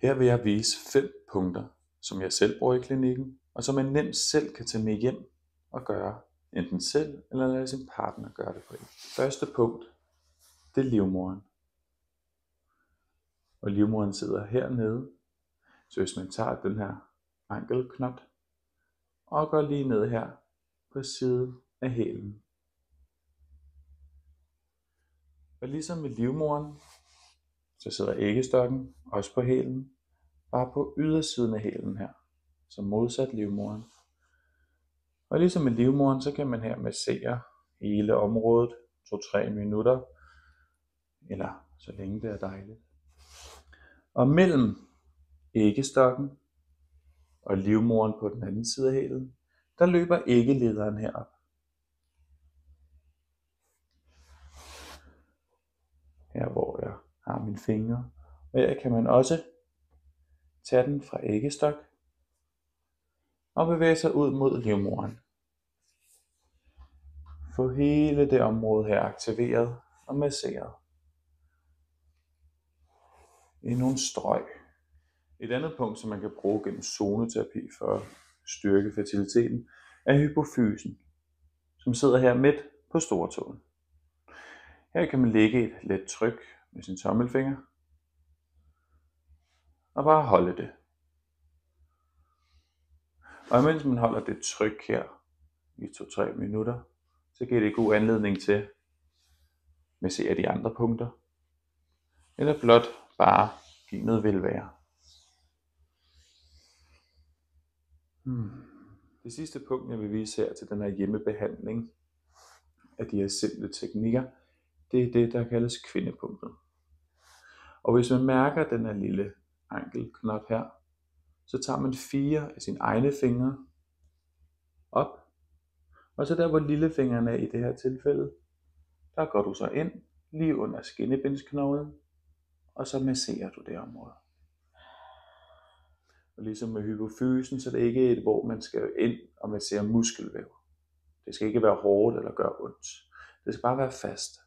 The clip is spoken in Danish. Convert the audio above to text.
Her vil jeg vise 5 punkter, som jeg selv bruger i klinikken, og som man nemt selv kan tage med hjem og gøre, enten selv eller lade sin partner gøre det på en. Første punkt, det er livmoderen. Og livmoderen sidder hernede, så hvis man tager den her ankelknot og går lige ned her på siden af hælen. Og ligesom med livmoderen, så sidder æggestokken også på hælen, bare på ydersiden af hælen her, som modsat livmoderen. Og ligesom med livmoderen, så kan man her massere hele området 2-3 minutter, eller så længe det er dejligt. Og mellem æggestokken og livmoderen på den anden side af hælen, der løber æggelederen herop. Her hvor jeg har mine fingre. Og her kan man også tage den fra æggestok og bevæge sig ud mod livmoderen. Få hele det område her aktiveret og masseret. I nogle strøg. Et andet punkt, som man kan bruge gennem zoneterapi for at styrke fertiliteten, er hypofysen, som sidder her midt på stortåen. Her kan man lægge et let tryk med sin tommelfinger og bare holde det. Og mens man holder det tryk her i 2-3 minutter, så giver det god anledning til at massere de andre punkter, eller blot bare give noget velvære. Det sidste punkt, jeg vil vise her til den her hjemmebehandling af de her simple teknikker, det er det, der kaldes kvindepunktet. Og hvis man mærker den her lille ankelknot her, så tager man 4 af sine egne fingre op, og så der hvor lillefingeren er i det her tilfælde, der går du så ind lige under skinnebindsknoglen, og så masserer du det område. Og ligesom med hypofysen, så er det ikke et, hvor man skal ind og massere muskelvæv. Det skal ikke være hårdt eller gøre ondt. Det skal bare være fast.